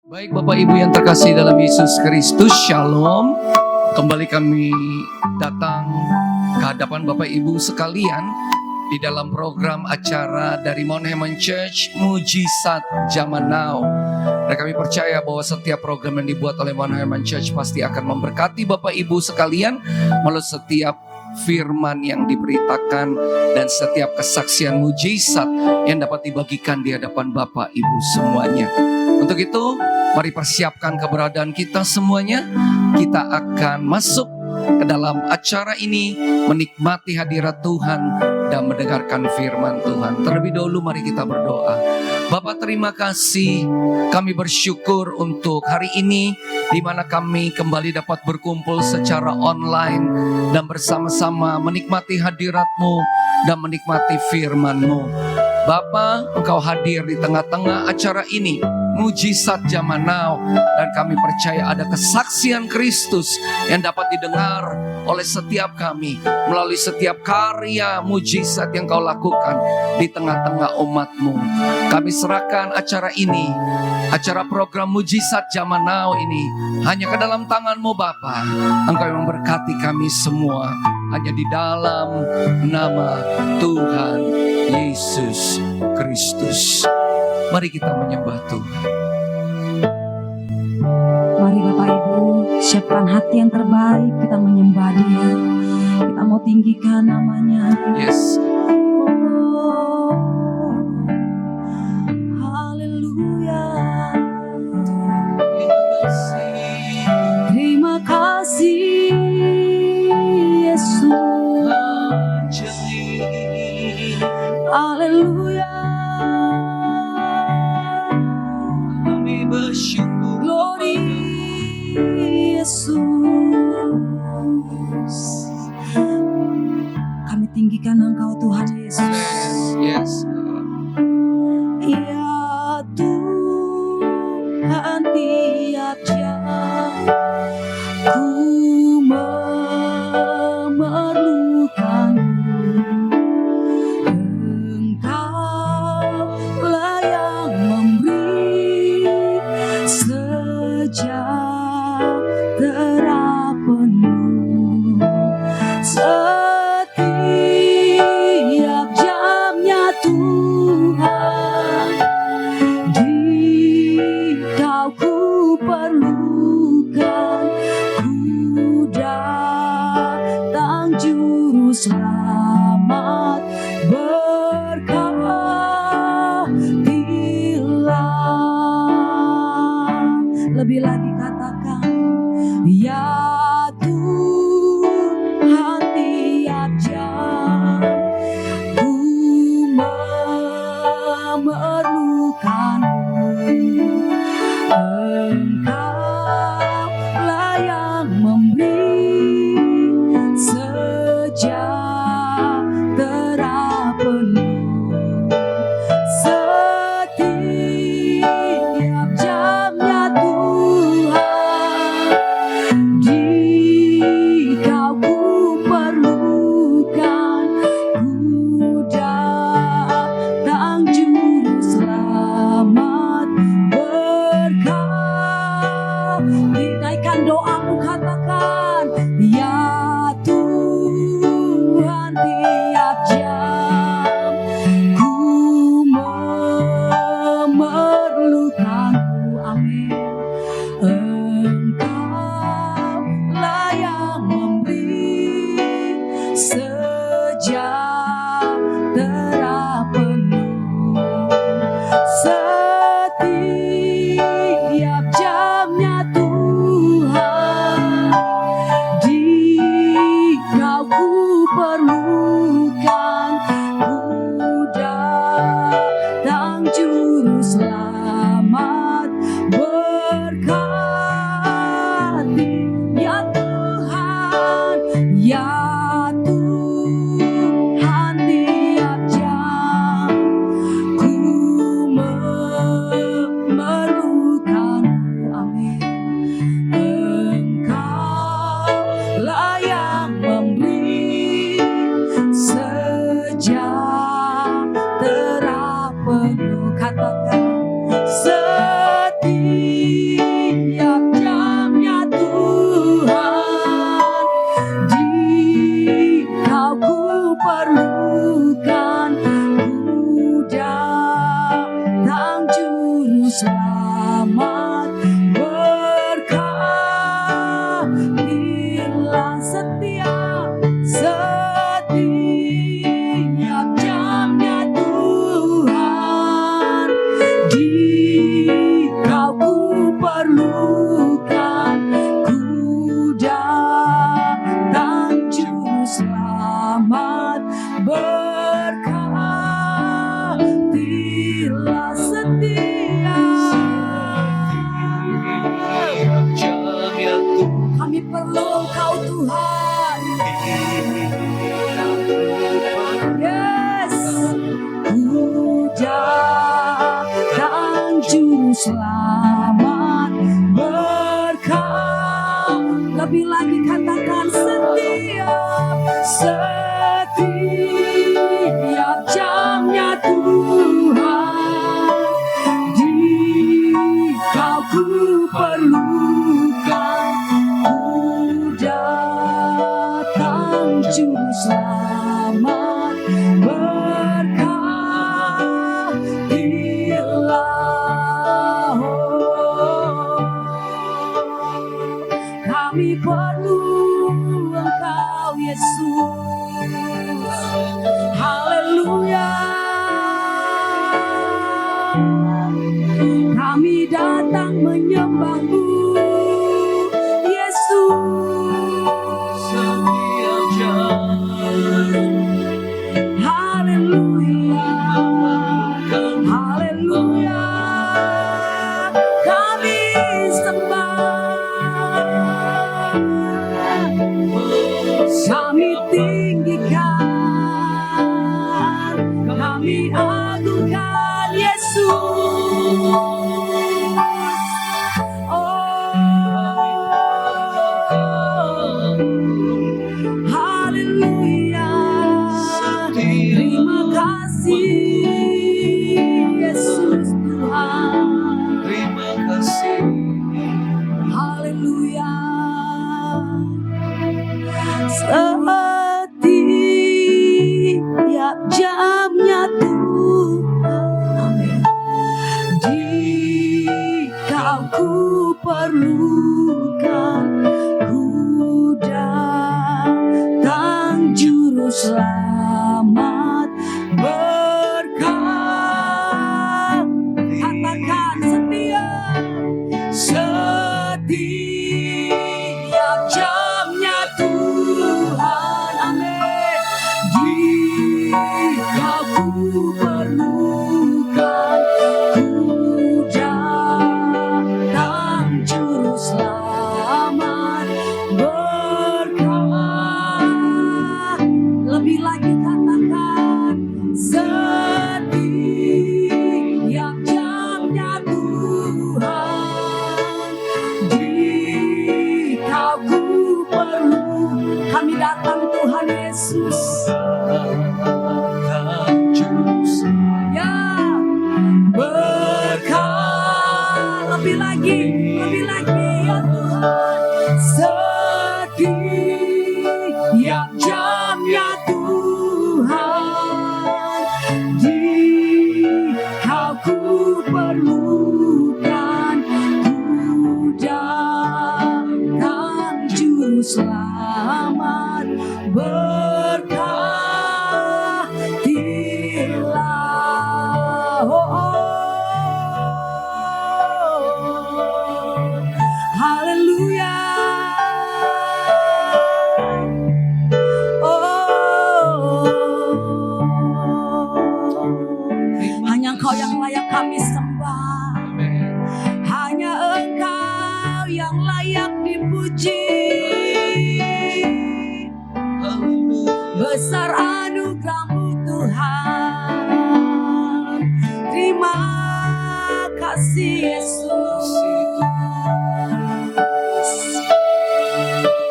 Baik Bapak Ibu yang terkasih dalam Yesus Kristus, Shalom. Kembali kami datang ke hadapan Bapak Ibu sekalian di dalam program acara dari Mount Hermon Church, Mujizat Zaman Now. Dan kami percaya bahwa setiap program yang dibuat oleh Mount Hermon Church pasti akan memberkati Bapak Ibu sekalian melalui setiap firman yang diberitakan dan setiap kesaksian mujizat yang dapat dibagikan di hadapan Bapak Ibu semuanya. Untuk itu, mari persiapkan keberadaan kita semuanya. Kita akan masuk ke dalam acara ini, menikmati hadirat Tuhan dan mendengarkan firman Tuhan. Terlebih dahulu mari kita berdoa. Bapa, terima kasih, kami bersyukur untuk hari ini di mana kami kembali dapat berkumpul secara online dan bersama-sama menikmati hadirat-Mu dan menikmati firman-Mu. Bapa, Engkau hadir di tengah-tengah acara ini, Mujizat Zaman Now, dan kami percaya ada kesaksian Kristus yang dapat didengar oleh setiap kami melalui setiap karya mujizat yang Kau lakukan di tengah-tengah umat-Mu. Kami serahkan acara ini, acara program Mujizat Zaman Now ini hanya ke dalam tangan-Mu Bapa. Engkau yang memberkati kami semua hanya di dalam nama Tuhan Yesus Kristus. Mari kita menyembah Tuhan. Mari Bapak Ibu, siapkan hati yang terbaik, kita menyembah Dia. Kita mau tinggikan namanya. Yes. Haleluya. Terima kasih Yesus. Haleluya. Kami bersyukur. Glory Yesus. Kami tinggikan Engkau Tuhan Yesus. Yes. Ya Tuhan, tiap jam ku memerlukan-Mu. Engkaulah yang memberi sejahtera penuh. Setiap jamnya Tuhan, di Kau ku perlukan. Ku datang Juru Selamat, berkatilah. Lebih lagi katakan, ya Tuhan, tiap jam ku memerlukan-Mu. Engkaulah yang memberi sejahtera penuh. Setiap jamnya Tuhan, di Tuhan. Yes, ku datang juru selamat berkah. Lebih lagi katakan setiap jamnya Tuhan, di Kau ku perlukan. Ku datang juru selamat berkah Dilah. Kami perlu Engkau Yesus. Haleluya. Kami datang menyembah-Mu Yesus. Setiap jam Haleluya. Haleluya. Kami sembah, kami tinggikan, kami agungkan Yesus. Oh, haleluya. Terima kasih Yesus Tuhan. terima kasih. Haleluya. Setiap jamnya Tuhan, di Kau ku perlukan. Ku datang juru selamat berkah. Katakan setiap jamnya Tuhan, amin. Di Kau ku perlukan. Ku datang juru selamat berkah. Lebih lagi katakan setiap jamnya Tuhan, di Kau ku perlu. Kami datang Tuhan Yesus. Datang juru selamat Ya, berkah. Lebih lagi ya Tuhan. Setiap jamnya Tuhan, di Kau ku perlukan. Ku datang juru selamat berkah Dilah. Haleluya. Hanya Engkau yang layak kami sembah. Hanya Engkau yang layak dipuji. Besar anugerah-Mu Tuhan. Terima kasih Yesus.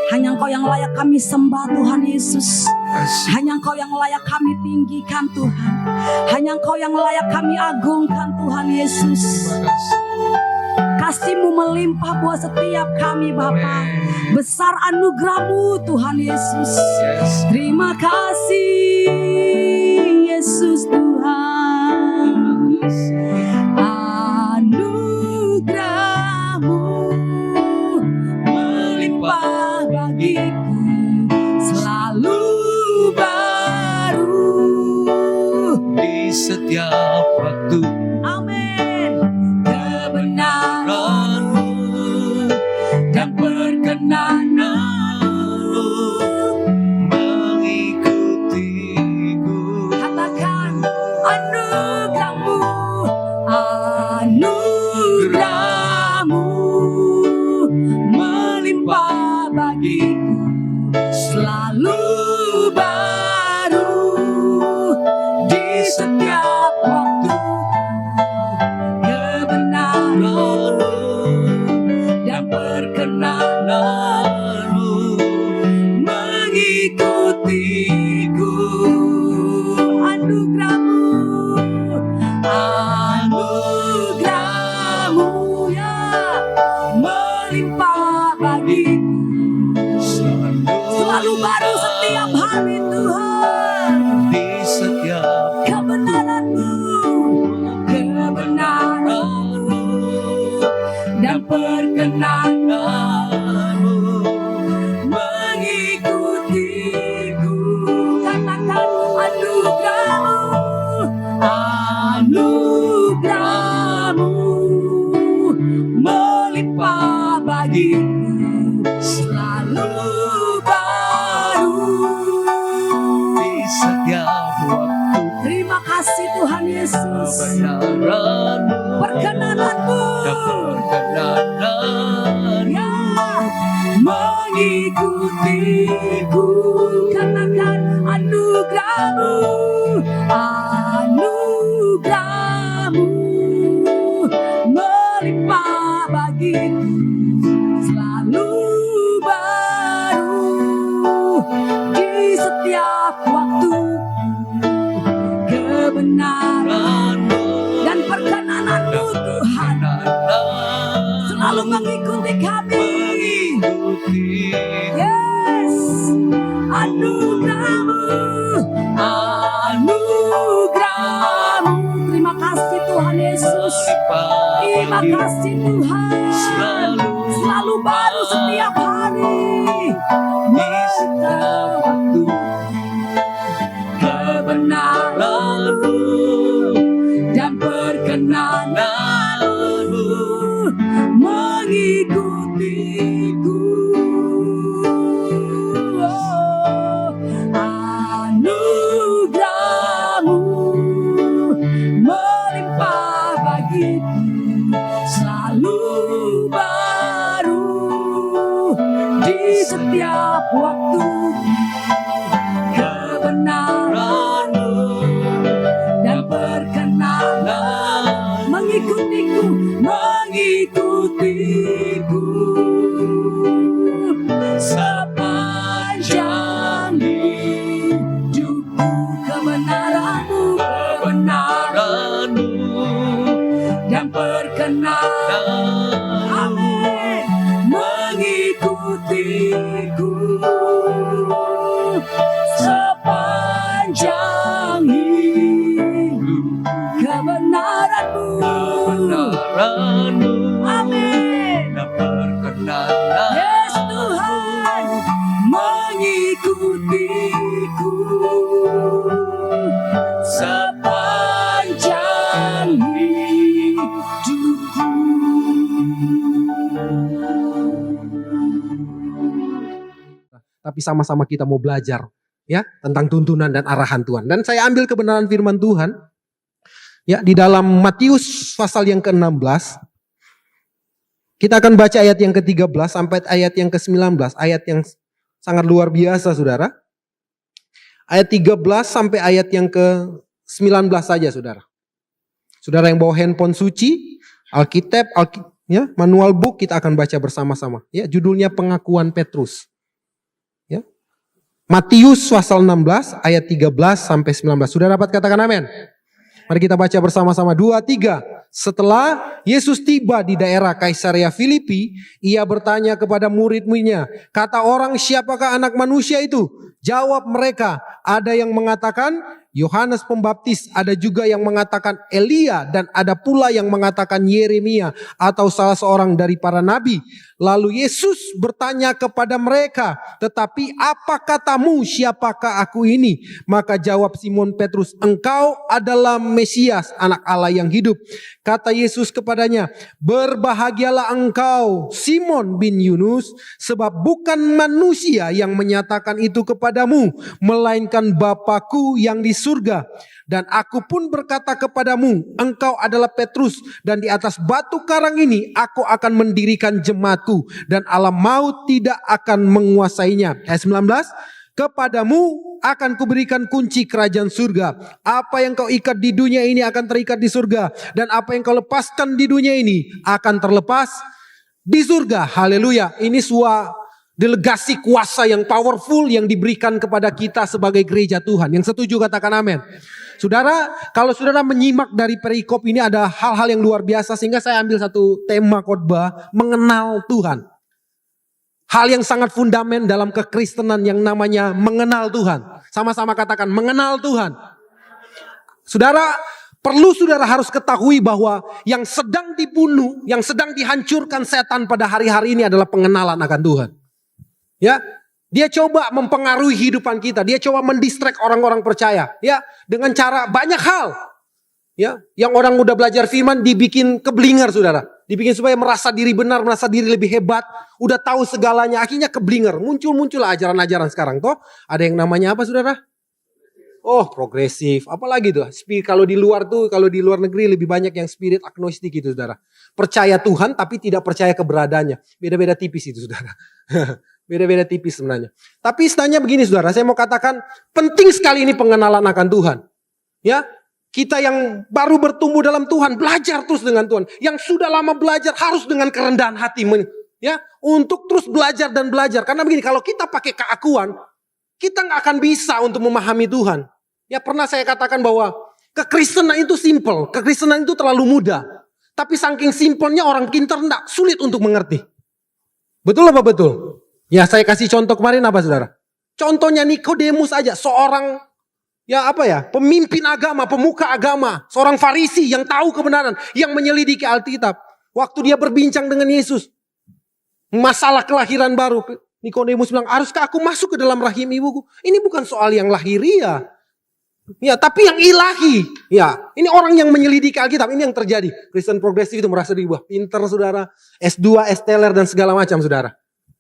Hanya Engkau yang layak kami sembah Tuhan Yesus. Hanya Engkau yang layak kami tinggikan Tuhan. Hanya Engkau yang layak kami agungkan Tuhan Yesus. Kasih-Mu melimpah buat setiap kami Bapa. Besar anugerah-Mu Tuhan Yesus. Terima kasih Yesus Tuhan. Anugerah-Mu melimpah bagiku, selalu baru di setiap waktu. Amin. Kebenaran-Mu dan perkenanan-Mu Mengikutiku. katakan anugerah-Mu, anugerah-Mu melimpah bagiku, perkenananmu mengikutiku. Anugerahmu ya melimpah bagiku, selalu baru setiap hari Tuhan. Di setiap Kebenaranmu dan perkenananmu mengikutiku. Katakan anugerahmu melimpah bagiku, selalu baru di setiap waktu. Terima kasih Tuhan Yesus. Kebenaranmu Perkenananmu dan perkenananmu ya mengikutiku. Katakan anugerahmu melimpah bagiku, selalu baru di setiap waktu. Kebenaran dan perkenananmu Tuhan selalu mengikuti kami. Yes, anugerahmu. Terima kasih Tuhan Yesus. Terima kasih Tuhan. Selalu baru setiap hari. Setiap waktu. Kebenaranmu dan perkenananmu mengikutiku. Oh, anugerahmu melimpah bagiku, selalu baru di setiap waktu. Kebenaranmu dan perkenanan mengikutiku sepanjang hidupku. Kebenaranmu dan perkenanan, amin, mengikutiku sepanjang hidup. Kebenaranmu, amin, dan perkenanan. Yes Tuhan, mengikutiku sepanjang hidupku. Tapi sama-sama kita mau belajar ya tentang tuntunan dan arahan Tuhan. Dan saya ambil kebenaran firman Tuhan ya di dalam Matius pasal yang ke-16. Kita akan baca ayat yang ke-13 sampai ayat yang ke-19, ayat yang sangat luar biasa Saudara. Ayat 13 sampai ayat yang ke-19 saja Saudara. Saudara yang bawa handphone suci, Alkitab, ya, manual book, kita akan baca bersama-sama. Ya, judulnya Pengakuan Petrus. Ya. Matius pasal 16 ayat 13 sampai 19. Sudah dapat katakan amin? Mari kita baca bersama-sama. 2, 3. Setelah Yesus tiba di daerah Kaisarea Filipi, ia bertanya kepada murid-muridnya, kata orang, siapakah anak manusia itu? Jawab mereka, ada yang mengatakan Yohanes Pembaptis, ada juga yang mengatakan Elia, dan ada pula yang mengatakan Yeremia atau salah seorang dari para nabi. Lalu Yesus bertanya kepada mereka, tetapi apa katamu, siapakah aku ini? Maka jawab Simon Petrus, engkau adalah Mesias, anak Allah yang hidup. Kata Yesus kepadanya, berbahagialah engkau Simon bin Yunus, sebab bukan manusia yang menyatakan itu kepadamu, melainkan Bapa-Ku yang di surga. Dan aku pun berkata kepadamu, engkau adalah Petrus, dan di atas batu karang ini aku akan mendirikan jemaatku, dan alam maut tidak akan menguasainya. Ayat 19, kepadamu akan kuberikan kunci kerajaan surga. Apa yang kau ikat di dunia ini akan terikat di surga, dan apa yang kau lepaskan di dunia ini akan terlepas di surga. Haleluya. Ini sebuah delegasi kuasa yang powerful yang diberikan kepada kita sebagai gereja Tuhan. Yang setuju katakan amin. Saudara, kalau saudara menyimak dari perikop ini ada hal-hal yang luar biasa, sehingga saya ambil satu tema khotbah, mengenal Tuhan. Hal yang sangat fundament dalam kekristenan yang namanya mengenal Tuhan. Sama-sama katakan mengenal Tuhan. Saudara, perlu saudara harus ketahui bahwa yang sedang dibunuh, yang sedang dihancurkan setan pada hari-hari ini adalah pengenalan akan Tuhan. Ya, dia coba mempengaruhi kehidupan kita. Dia coba mendistract orang-orang percaya. Ya, dengan cara banyak hal. Ya, yang orang udah belajar firman dibikin keblinger, saudara. Dibikin supaya merasa diri benar, merasa diri lebih hebat. Udah tahu segalanya, akhirnya keblinger. Muncul ajaran-ajaran sekarang. Toh, ada yang namanya apa, saudara? Oh, progresif. Apalagi tuh? Kalau di luar negeri lebih banyak yang spirit agnostik gitu, saudara. Percaya Tuhan tapi tidak percaya keberadaannya. Beda-beda tipis itu, saudara. Beda-beda tipis sebenarnya. Tapi istilahnya begini, saudara. Saya mau katakan penting sekali ini pengenalan akan Tuhan. Ya, kita yang baru bertumbuh dalam Tuhan belajar terus dengan Tuhan. Yang sudah lama belajar harus dengan kerendahan hati, ya, untuk terus belajar dan belajar. Karena begini, kalau kita pakai keakuan, kita nggak akan bisa untuk memahami Tuhan. Ya, pernah saya katakan bahwa kekristenan itu simple, kekristenan itu terlalu mudah. Tapi saking simpelnya orang pintar sulit untuk mengerti. Betul apa betul? Ya, saya kasih contoh kemarin apa, saudara? Contohnya Nikodemus aja, seorang pemimpin agama, pemuka agama, seorang Farisi yang tahu kebenaran, yang menyelidiki Alkitab. Waktu dia berbincang dengan Yesus, masalah kelahiran baru, Nikodemus bilang, haruskah aku masuk ke dalam rahim ibuku? Ini bukan soal yang lahiriah. Ya, tapi yang ilahi. Ya, ini orang yang menyelidiki Alkitab, ini yang terjadi. Kristen progresif itu merasa diri pintar, saudara. S2, S-teler dan segala macam, saudara.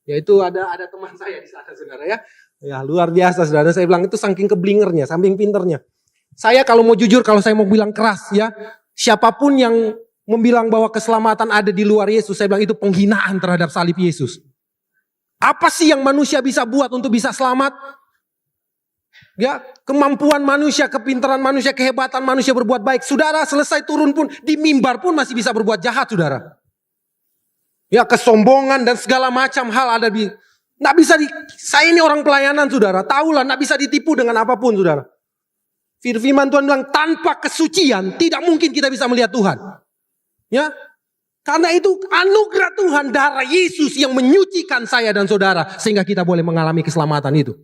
Ya, itu ada teman saya di sana, saudara ya. Ya, luar biasa, saudara. Saya bilang itu saking keblingernya, saking pinternya. Saya kalau mau jujur, kalau saya mau bilang keras ya, siapapun yang membilang bahwa keselamatan ada di luar Yesus, saya bilang itu penghinaan terhadap salib Yesus. Apa sih yang manusia bisa buat untuk bisa selamat? Ya, kemampuan manusia, kepintaran manusia, kehebatan manusia berbuat baik. Saudara selesai turun pun di mimbar pun masih bisa berbuat jahat, saudara. Ya, kesombongan dan segala macam hal ada di. Nggak bisa saya ini orang pelayanan, saudara. Tahulah, nggak bisa ditipu dengan apapun, saudara. Firman Tuhan bilang tanpa kesucian tidak mungkin kita bisa melihat Tuhan. Ya, karena itu anugerah Tuhan, darah Yesus yang menyucikan saya dan saudara sehingga kita boleh mengalami keselamatan itu.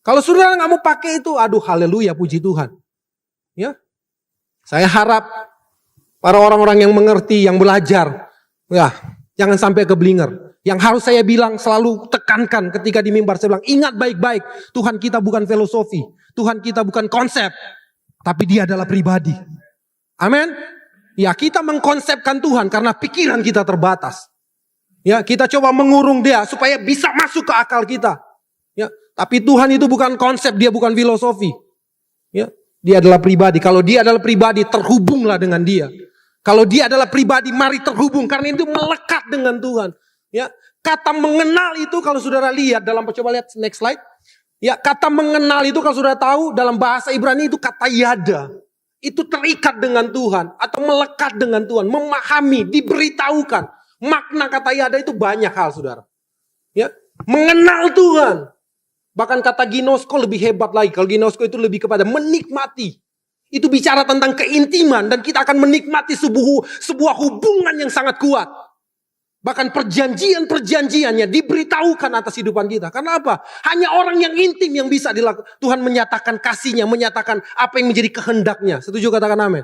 Kalau saudara nggak mau pakai itu, aduh haleluya, puji Tuhan. Ya, saya harap para orang-orang yang mengerti, yang belajar, ya, jangan sampai keblinger. Yang harus saya bilang, selalu tekankan ketika di mimbar, saya bilang, ingat baik-baik, Tuhan kita bukan filosofi, Tuhan kita bukan konsep, tapi dia adalah pribadi. Amin. Ya, kita mengkonsepkan Tuhan karena pikiran kita terbatas. Ya, kita coba mengurung dia supaya bisa masuk ke akal kita. Ya, tapi Tuhan itu bukan konsep, dia bukan filosofi. Ya, dia adalah pribadi. Kalau dia adalah pribadi, terhubunglah dengan dia. Kalau dia adalah pribadi, mari terhubung karena itu melekat dengan Tuhan. Ya, kata mengenal itu kalau saudara lihat dalam, coba lihat next slide. Ya, kata mengenal itu kalau saudara tahu dalam bahasa Ibrani itu kata yada. Itu terikat dengan Tuhan atau melekat dengan Tuhan, memahami, diberitahukan. Makna kata yada itu banyak hal, saudara. Ya, mengenal Tuhan. Bahkan kata ginosko lebih hebat lagi. Kalau ginosko itu lebih kepada menikmati. Itu bicara tentang keintiman dan kita akan menikmati sebuah hubungan yang sangat kuat. Bahkan perjanjiannya diberitahukan atas kehidupan kita. Karena apa? Hanya orang yang intim yang bisa dilakukan. Tuhan menyatakan kasihnya, menyatakan apa yang menjadi kehendaknya. Setuju katakan amin.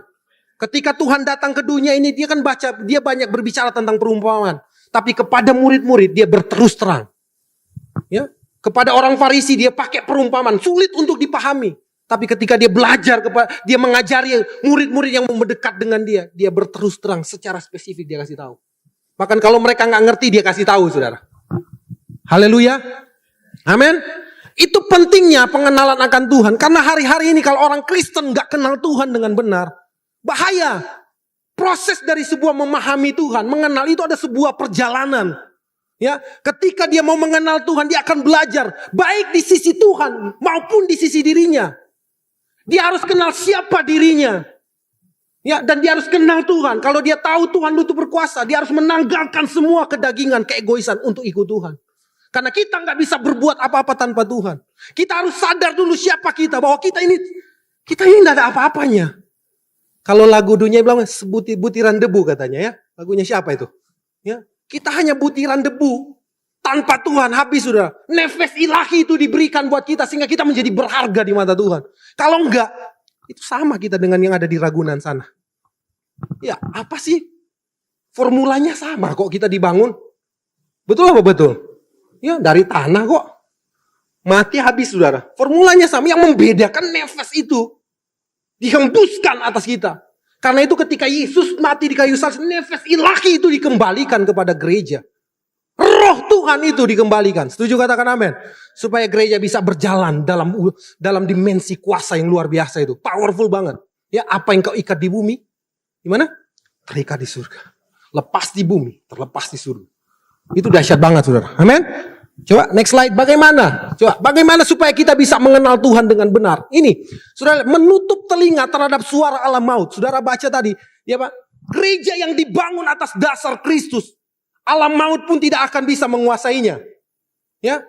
Ketika Tuhan datang ke dunia ini, dia banyak berbicara tentang perumpamaan. Tapi kepada murid-murid dia berterus terang. Ya, kepada orang Farisi dia pakai perumpamaan, sulit untuk dipahami. Tapi ketika dia belajar, dia mengajari murid-murid yang mendekat dengan dia, dia berterus terang secara spesifik dia kasih tahu. Bahkan kalau mereka nggak ngerti dia kasih tahu, saudara. Haleluya, amin. Itu pentingnya pengenalan akan Tuhan. Karena hari-hari ini kalau orang Kristen nggak kenal Tuhan dengan benar, bahaya. Proses dari sebuah memahami Tuhan, mengenal itu ada sebuah perjalanan. Ya, ketika dia mau mengenal Tuhan, dia akan belajar baik di sisi Tuhan maupun di sisi dirinya. Dia harus kenal siapa dirinya. Ya, dan dia harus kenal Tuhan. Kalau dia tahu Tuhan itu berkuasa, dia harus menanggalkan semua kedagingan, keegoisan untuk ikut Tuhan. Karena kita nggak bisa berbuat apa-apa tanpa Tuhan. Kita harus sadar dulu siapa kita, bahwa kita ini nggak ada apa-apanya. Kalau lagu dunia bilang butiran debu katanya ya. Lagunya siapa itu? Ya, kita hanya butiran debu. Tanpa Tuhan habis sudah. Nefes ilahi itu diberikan buat kita sehingga kita menjadi berharga di mata Tuhan. Kalau enggak, itu sama kita dengan yang ada di Ragunan sana. Ya, apa sih? Formulanya sama kok kita dibangun. Betul apa betul? Ya, dari tanah kok. Mati habis saudara. Formulanya sama. Yang membedakan nefes itu dihembuskan atas kita. Karena itu ketika Yesus mati di kayu salib, nefes ilahi itu dikembalikan kepada gereja. Roh Tuhan itu dikembalikan. Setuju katakan amin. Supaya gereja bisa berjalan dalam dimensi kuasa yang luar biasa itu. Powerful banget. Ya, apa yang kau ikat di bumi, di mana? Terikat di surga. Lepas di bumi, terlepas di surga. Itu dahsyat banget saudara. Amin. Coba next slide. Bagaimana supaya kita bisa mengenal Tuhan dengan benar? Ini, saudara, menutup telinga terhadap suara alam maut. Saudara baca tadi, ya Pak. Gereja yang dibangun atas dasar Kristus, alam maut pun tidak akan bisa menguasainya. Ya.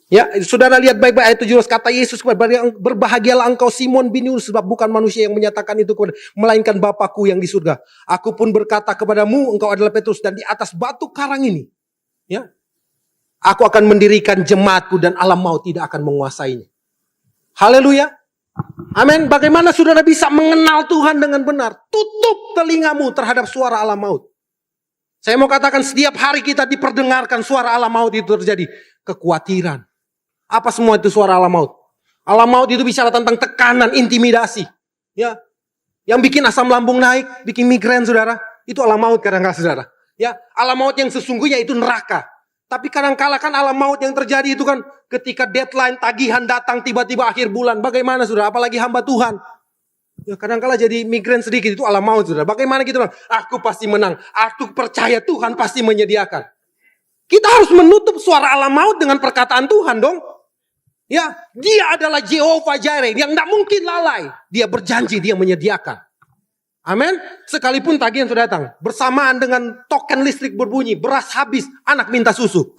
Ya, saudara lihat baik-baik ayat 17, kata Yesus kepada berbahagialah engkau Simon bin Yunus, sebab bukan manusia yang menyatakan itu kepada, melainkan Bapakku yang di surga. Aku pun berkata kepadamu, engkau adalah Petrus, dan di atas batu karang ini, ya, aku akan mendirikan jemaatku dan alam maut tidak akan menguasainya. Haleluya. Amin. Bagaimana saudara bisa mengenal Tuhan dengan benar? Tutup telingamu terhadap suara alam maut. Saya mau katakan setiap hari kita diperdengarkan suara alam maut itu terjadi. Kekhawatiran. Apa semua itu suara alam maut? Alam maut itu bicara tentang tekanan, intimidasi. Ya, yang bikin asam lambung naik, bikin migrain saudara. Itu alam maut kadang-kadang saudara. Ya, alam maut yang sesungguhnya itu neraka. Tapi kadang-kala kan alam maut yang terjadi itu kan ketika deadline tagihan datang tiba-tiba akhir bulan. Bagaimana saudara? Apalagi hamba Tuhan. Ya, kadang-kala jadi migrain sedikit itu alam maut saudara. Bagaimana kita bilang? Aku pasti menang. Aku percaya Tuhan pasti menyediakan. Kita harus menutup suara alam maut dengan perkataan Tuhan dong. Ya, dia adalah Jehovah Jireh yang tidak mungkin lalai. Dia berjanji, dia menyediakan. Amin. Sekalipun tagihan sudah datang, bersamaan dengan token listrik berbunyi, beras habis, anak minta susu.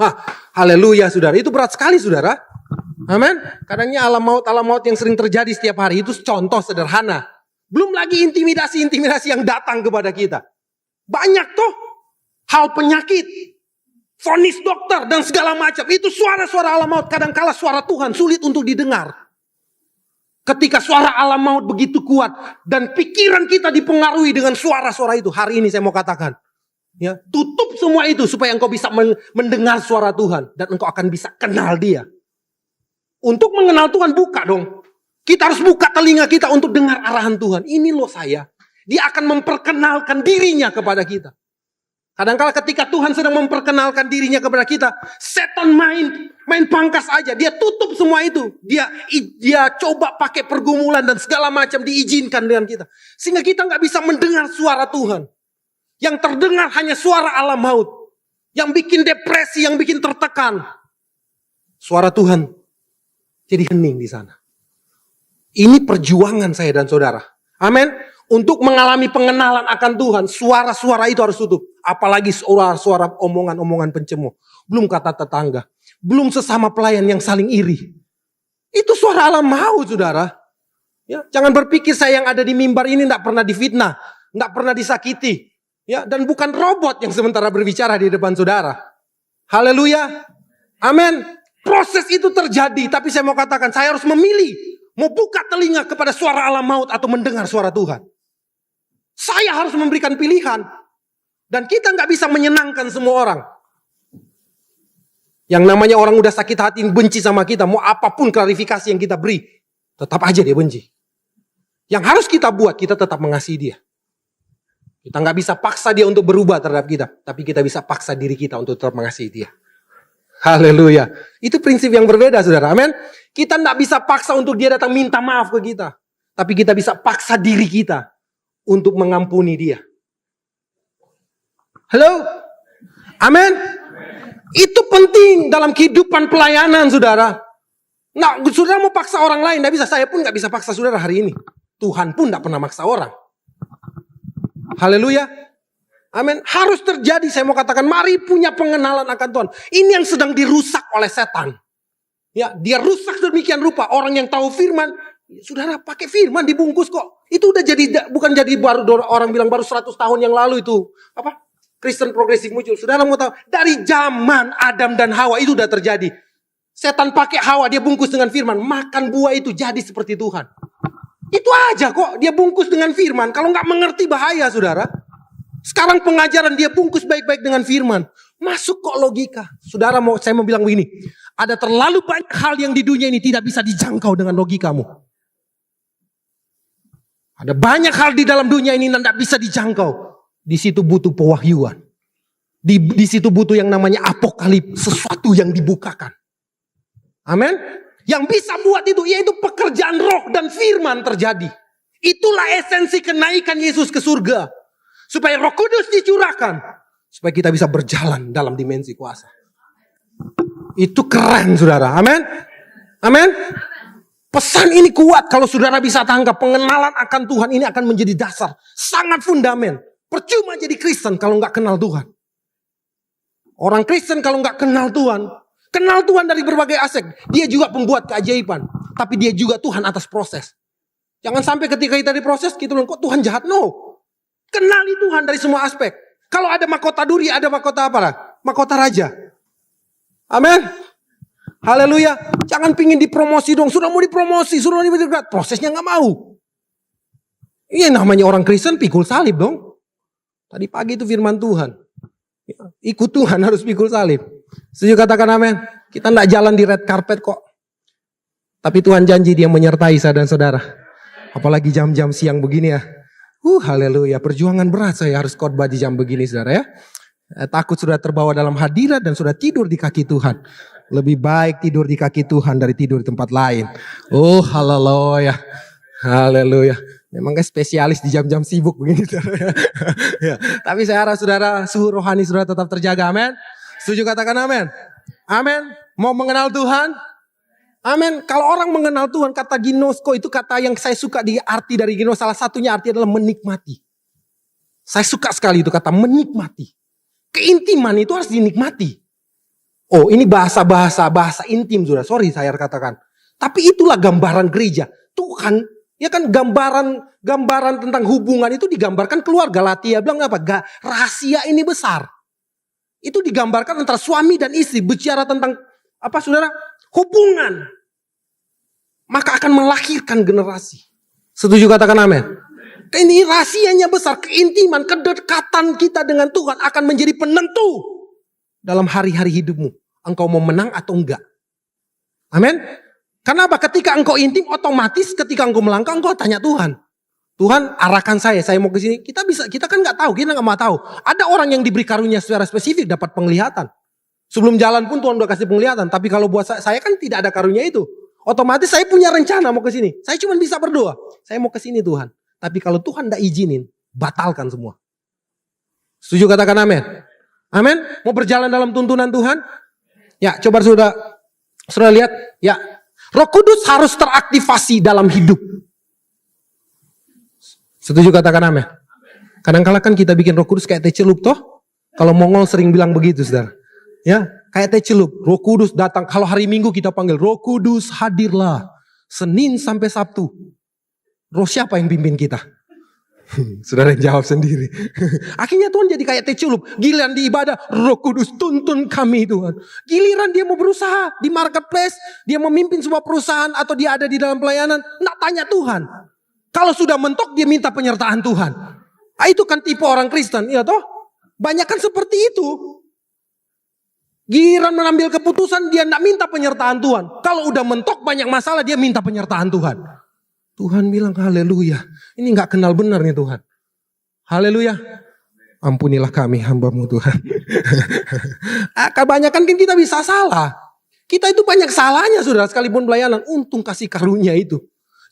Haleluya saudara, itu berat sekali saudara. Amin. Kadangnya alam maut yang sering terjadi setiap hari itu contoh sederhana. Belum lagi intimidasi yang datang kepada kita. Banyak tuh hal penyakit. Vonis dokter dan segala macam. Itu suara-suara alam maut. Kadang-kala suara Tuhan sulit untuk didengar. Ketika suara alam maut begitu kuat. Dan pikiran kita dipengaruhi dengan suara-suara itu. Hari ini saya mau katakan. Ya, tutup semua itu supaya engkau bisa mendengar suara Tuhan. Dan engkau akan bisa kenal dia. Untuk mengenal Tuhan buka dong. Kita harus buka telinga kita untuk dengar arahan Tuhan. Ini loh saya. Dia akan memperkenalkan dirinya kepada kita. Kadang-kala ketika Tuhan sedang memperkenalkan dirinya kepada kita, setan main pangkas aja. Dia tutup semua itu. Dia coba pakai pergumulan dan segala macam diizinkan dengan kita. Sehingga kita nggak bisa mendengar suara Tuhan. Yang terdengar hanya suara alam maut. Yang bikin depresi, yang bikin tertekan. Suara Tuhan jadi hening di sana. Ini perjuangan saya dan saudara. Amin. Untuk mengalami pengenalan akan Tuhan, suara-suara itu harus tutup. Apalagi suara-suara omongan-omongan pencemooh. Belum kata tetangga. Belum sesama pelayan yang saling iri. Itu suara alam maut, saudara. Ya, jangan berpikir saya yang ada di mimbar ini tidak pernah difitnah. Tidak pernah disakiti. Ya, dan bukan robot yang sementara berbicara di depan saudara. Haleluya. Amin. Proses itu terjadi. Tapi saya mau katakan, saya harus memilih. Mau buka telinga kepada suara alam maut atau mendengar suara Tuhan. Saya harus memberikan pilihan. Dan kita nggak bisa menyenangkan semua orang. Yang namanya orang udah sakit hati, benci sama kita. Mau apapun klarifikasi yang kita beri. Tetap aja dia benci. Yang harus kita buat, kita tetap mengasihi dia. Kita nggak bisa paksa dia untuk berubah terhadap kita. Tapi kita bisa paksa diri kita untuk tetap mengasihi dia. Haleluya. Itu prinsip yang berbeda saudara. Amin. Kita nggak bisa paksa untuk dia datang minta maaf ke kita. Tapi kita bisa paksa diri kita untuk mengampuni dia. Halo? Amin? Itu penting dalam kehidupan pelayanan saudara. Nah, saudara mau paksa orang lain, tidak bisa. Saya pun nggak bisa paksa saudara hari ini. Tuhan pun tidak pernah maksa orang. Haleluya. Amin. Harus terjadi, saya mau katakan, mari punya pengenalan akan Tuhan. Ini yang sedang dirusak oleh setan. Ya, dia rusak sedemikian rupa. Orang yang tahu firman, saudara pakai firman dibungkus kok. Itu udah jadi, bukan jadi baru orang bilang baru 100 tahun yang lalu itu. Apa? Kristen progresif muncul. Saudara mau tahu, dari zaman Adam dan Hawa itu udah terjadi. Setan pakai Hawa, dia bungkus dengan firman. Makan buah itu jadi seperti Tuhan. Itu aja kok, dia bungkus dengan firman. Kalau nggak mengerti bahaya, saudara. Sekarang pengajaran dia bungkus baik-baik dengan firman. Masuk kok logika. Saudara, saya mau bilang begini. Ada terlalu banyak hal yang di dunia ini tidak bisa dijangkau dengan logikamu. Ada banyak hal di dalam dunia ini yang tidak bisa dijangkau. Di situ butuh pewahyuan. Di situ butuh yang namanya apokalips. Sesuatu yang dibukakan. Amin. Yang bisa buat itu, yaitu pekerjaan roh dan firman terjadi. Itulah esensi kenaikan Yesus ke surga. Supaya Roh Kudus dicurahkan. Supaya kita bisa berjalan dalam dimensi kuasa. Itu keren, saudara. Amin. Amin. Pesan ini kuat kalau saudara bisa tangkap. Pengenalan akan Tuhan ini akan menjadi dasar. Sangat fundament. Percuma jadi Kristen kalau nggak kenal Tuhan. Orang Kristen kalau nggak kenal Tuhan. Kenal Tuhan dari berbagai aspek. Dia juga pembuat keajaiban. Tapi dia juga Tuhan atas proses. Jangan sampai ketika kita diproses, kita bilang, kok Tuhan jahat? No. Kenali Tuhan dari semua aspek. Kalau ada mahkota duri, ada mahkota apa lah? Mahkota raja. Amin. Haleluya. Jangan pingin dipromosi dong. Sudah mau dipromosi, sudah mau dipromosi. Prosesnya nggak mau. Ini namanya orang Kristen pikul salib dong. Tadi pagi itu firman Tuhan. Ikut Tuhan harus pikul salib. Setuju katakan amin. Kita nggak jalan di red carpet kok. Tapi Tuhan janji dia menyertai saya dan saudara. Apalagi jam-jam siang begini ya. Haleluya, perjuangan berat saya harus khotbah di jam begini saudara ya. Takut sudah terbawa dalam hadirat dan sudah tidur di kaki Tuhan. Lebih baik tidur di kaki Tuhan dari tidur di tempat lain. Haleluya. Haleluya. Memang spesialis di jam-jam sibuk begini saudara ya. Tapi saya harap saudara, suhu rohani saudara tetap terjaga, amin. Setuju katakan amin. Amin. Mau mengenal Tuhan? Amin. Kalau orang mengenal Tuhan, kata ginosko itu kata yang saya suka di arti dari ginos. Salah satunya arti adalah menikmati. Saya suka sekali itu kata menikmati. Keintiman itu harus dinikmati. Oh, ini bahasa intim sudah. Sorry saya katakan. Tapi itulah gambaran gereja. Tuhan, ya kan gambaran tentang hubungan itu digambarkan keluar Galatia. Bilang apa? Rahasia ini besar. Itu digambarkan antara suami dan istri. Bicara tentang apa saudara? Hubungan. Maka akan melahirkan generasi. Setuju katakan amin. Ini rahasianya besar. Keintiman, kedekatan kita dengan Tuhan akan menjadi penentu dalam hari-hari hidupmu. Engkau mau menang atau enggak. Amin. Kenapa? Ketika engkau intim, otomatis ketika engkau melangkah, engkau tanya Tuhan. Tuhan arahkan saya mau ke sini. Kita kan nggak tahu, kita nggak mau tahu. Ada orang yang diberi karunia secara spesifik dapat penglihatan. Sebelum jalan pun Tuhan udah kasih penglihatan. Tapi kalau buat saya kan tidak ada karunia itu. Otomatis saya punya rencana mau ke sini. Saya cuma bisa berdoa. Saya mau ke sini Tuhan. Tapi kalau Tuhan tidak izinin, batalkan semua. Setuju katakan amin. Amin. Mau berjalan dalam tuntunan Tuhan? Ya, coba sudah lihat. Ya, Roh Kudus harus teraktivasi dalam hidup. Setuju katakan amin. Kadang-kala kan kita bikin Roh Kudus kayak teh celup toh. Kalau Mongol sering bilang begitu, saudara. Ya, kayak teh celup. Roh Kudus datang. Kalau hari Minggu kita panggil Roh Kudus hadirlah. Senin sampai Sabtu. Roh siapa yang pimpin kita? Saudara yang jawab sendiri. Akhirnya Tuhan jadi kayak teh celup. Giliran di ibadah, Roh Kudus tuntun kami Tuhan. Giliran dia mau berusaha di marketplace, dia memimpin sebuah perusahaan atau dia ada di dalam pelayanan, nak tanya Tuhan. Kalau sudah mentok dia minta penyertaan Tuhan. Itu kan tipe orang Kristen, ya toh? Banyak kan seperti itu. Giliran mengambil keputusan dia tidak minta penyertaan Tuhan. Kalau udah mentok banyak masalah dia minta penyertaan Tuhan. Tuhan bilang haleluya. Ini gak kenal benar nih Tuhan. Haleluya. Ampunilah kami hamba-Mu Tuhan. Kebanyakan kan kita bisa salah. Kita itu banyak salahnya saudara sekalipun pelayanan. Untung kasih karunia itu.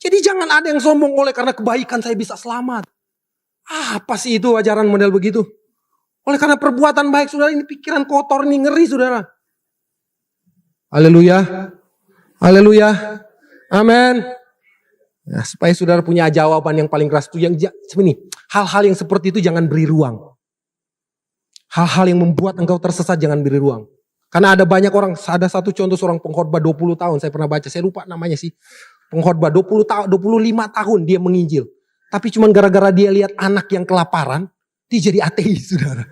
Jadi jangan ada yang sombong oleh karena kebaikan saya bisa selamat. Apa sih itu ajaran model begitu? Oleh karena perbuatan baik saudara ini pikiran kotor ini ngeri saudara. Haleluya. Haleluya. Amin. Ya, supaya saudara punya jawaban yang paling keras itu yang sebenarnya hal-hal yang seperti itu jangan beri ruang. Hal-hal yang membuat engkau tersesat jangan beri ruang. Karena ada banyak orang, ada satu contoh seorang pengkhotbah 20 tahun, saya pernah baca, saya lupa namanya sih. Pengkhotbah 20 tahun, 25 tahun dia menginjil. Tapi cuma gara-gara dia lihat anak yang kelaparan, dia jadi ateis, saudara.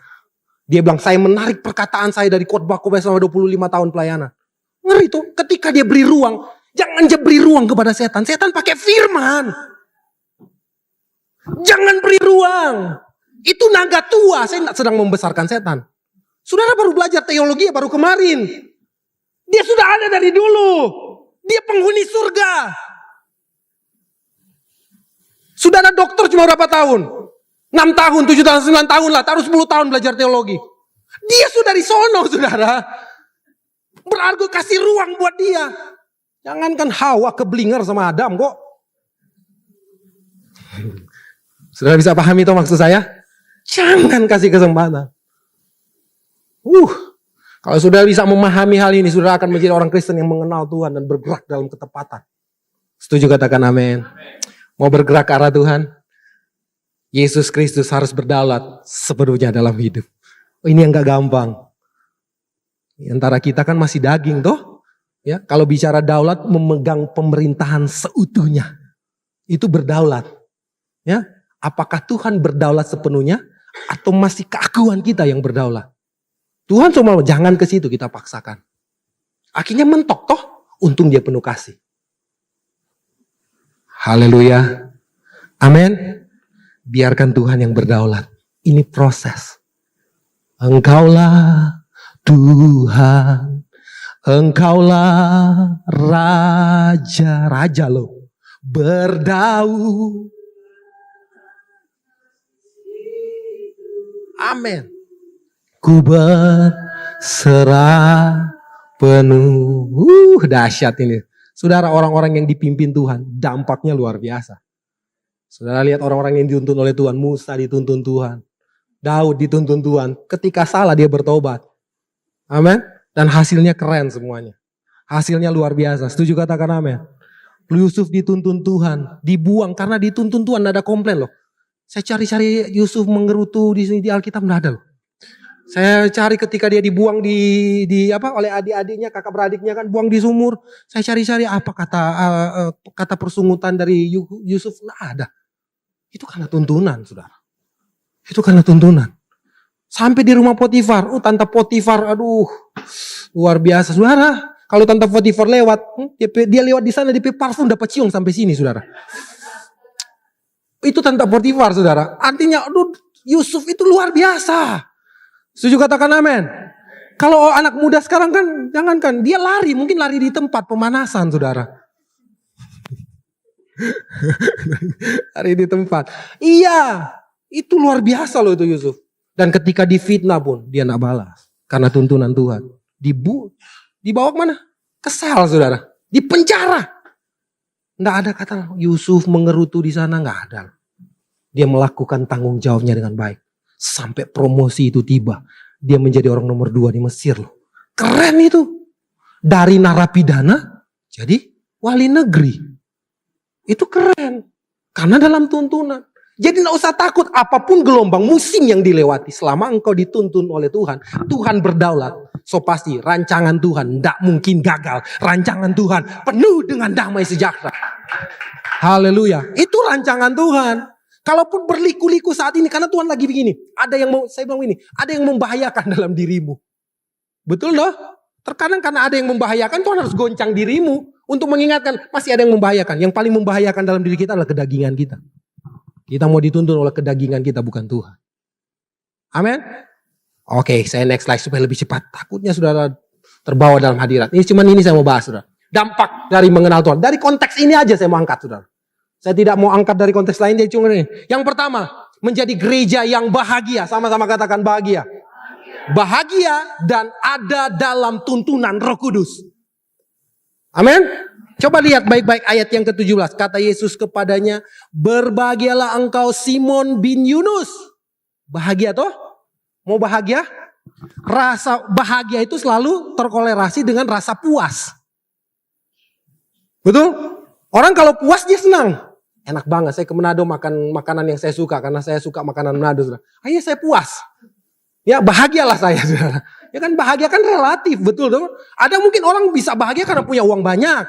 Dia bilang, saya menarik perkataan saya dari khotbah-khotbah selama 25 tahun pelayanan. Ngeri tuh, ketika dia beri ruang, jangan beri ruang kepada setan. Setan pakai firman. Jangan beri ruang. Itu naga tua, saya tidak sedang membesarkan setan. Saudara baru belajar teologi baru kemarin. Dia sudah ada dari dulu. Dia penghuni surga. Saudara dokter cuma berapa tahun? 6 tahun, 7 tahun, 9 tahun lah. Taruh 10 tahun belajar teologi. Dia sudah di sono, saudara. Berarti kasih ruang buat dia. Jangankan Hawa keblinger sama Adam kok. Saudara bisa pahami itu maksud saya? Jangan kasih kesempatan. Kalau saudara bisa memahami hal ini, saudara akan menjadi orang Kristen yang mengenal Tuhan dan bergerak dalam ketepatan. Setuju katakan amin. Mau bergerak ke arah Tuhan? Yesus Kristus harus berdaulat sepenuhnya dalam hidup. Ini yang gak gampang. Antara kita kan masih daging toh. Ya, kalau bicara daulat memegang pemerintahan seutuhnya. Itu berdaulat. Ya, apakah Tuhan berdaulat sepenuhnya atau masih keakuan kita yang berdaulat? Tuhan cuma jangan ke situ kita paksakan. Akhirnya mentok toh, untung dia penuh kasih. Haleluya. Amin. Biarkan Tuhan yang berdaulat. Ini proses. Engkaulah Tuhan. Engkaulah Raja. Raja loh. Berdaud. Amin. Ku berserah penuh. Dahsyat ini. Saudara, orang-orang yang dipimpin Tuhan, dampaknya luar biasa. Saudara lihat orang-orang yang dituntun oleh Tuhan. Musa dituntun Tuhan. Daud dituntun Tuhan. Ketika salah dia bertobat. Amin. Dan hasilnya keren semuanya. Hasilnya luar biasa. Setuju katakan amin. Yusuf dituntun Tuhan. Dibuang karena dituntun Tuhan. Tidak ada komplain loh. Saya cari-cari Yusuf mengerutu di sini di Alkitab. Tidak ada loh. Saya cari ketika dia dibuang oleh adik-adiknya, kakak beradiknya kan buang di sumur. Saya cari-cari apa kata persungutan dari Yusuf. Nggak ada. Itu karena tuntunan, saudara. Itu karena tuntunan. Sampai di rumah Potifar. Tante Potifar, aduh, luar biasa, saudara. Kalau Tante Potifar lewat, dia lewat di sana, dia parfum dapat cium sampai sini, saudara. Itu Tante Potifar, saudara. Artinya, aduh, Yusuf itu luar biasa. Setuju katakan amin. Kalau anak muda sekarang kan, jangankan dia lari, mungkin lari di tempat pemanasan, saudara. Lari di tempat. Iya, itu luar biasa loh itu Yusuf. Dan ketika difitnah pun dia nak balas karena tuntunan Tuhan. Dibawa kemana? Ke sel, saudara. Di penjara. Nggak ada kata Yusuf mengerutu di sana, nggak ada. Dia melakukan tanggung jawabnya dengan baik. Sampai promosi itu tiba. Dia menjadi orang nomor 2 di Mesir loh. Keren itu. Dari narapidana jadi wali negeri. Itu keren. Karena dalam tuntunan. Jadi tidak usah takut apapun gelombang musim yang dilewati. Selama engkau dituntun oleh Tuhan. Tuhan berdaulat. So pasti rancangan Tuhan tidak mungkin gagal. Rancangan Tuhan penuh dengan damai sejahtera. Haleluya. Itu rancangan Tuhan. Kalaupun berliku-liku saat ini, karena Tuhan lagi begini. Ada yang saya bilang ini, ada yang membahayakan dalam dirimu. Betul loh? Terkadang karena ada yang membahayakan, Tuhan harus goncang dirimu. Untuk mengingatkan, masih ada yang membahayakan. Yang paling membahayakan dalam diri kita adalah kedagingan kita. Kita mau dituntun oleh kedagingan kita, bukan Tuhan. Amin? Oke, saya next slide supaya lebih cepat. Takutnya saudara terbawa dalam hadirat. Ini saya mau bahas, saudara. Dampak dari mengenal Tuhan. Dari konteks ini aja saya mau angkat, saudara. Saya tidak mau angkat dari konteks lain, jadi cuma ini. Yang pertama, menjadi gereja yang bahagia. Sama-sama katakan bahagia. Bahagia dan ada dalam tuntunan Roh Kudus. Amin. Coba lihat baik-baik ayat yang ke-17. Kata Yesus kepadanya, berbahagialah engkau Simon bin Yunus. Bahagia toh? Mau bahagia? Rasa bahagia itu selalu terkolerasi dengan rasa puas. Betul? Orang kalau puas dia senang. Enak banget, saya ke Manado makan makanan yang saya suka. Karena saya suka makanan Manado. Saudara. Akhirnya saya puas. Ya bahagialah saya. Saudara. Ya kan bahagia kan relatif, betul dong. Ada mungkin orang bisa bahagia karena punya uang banyak.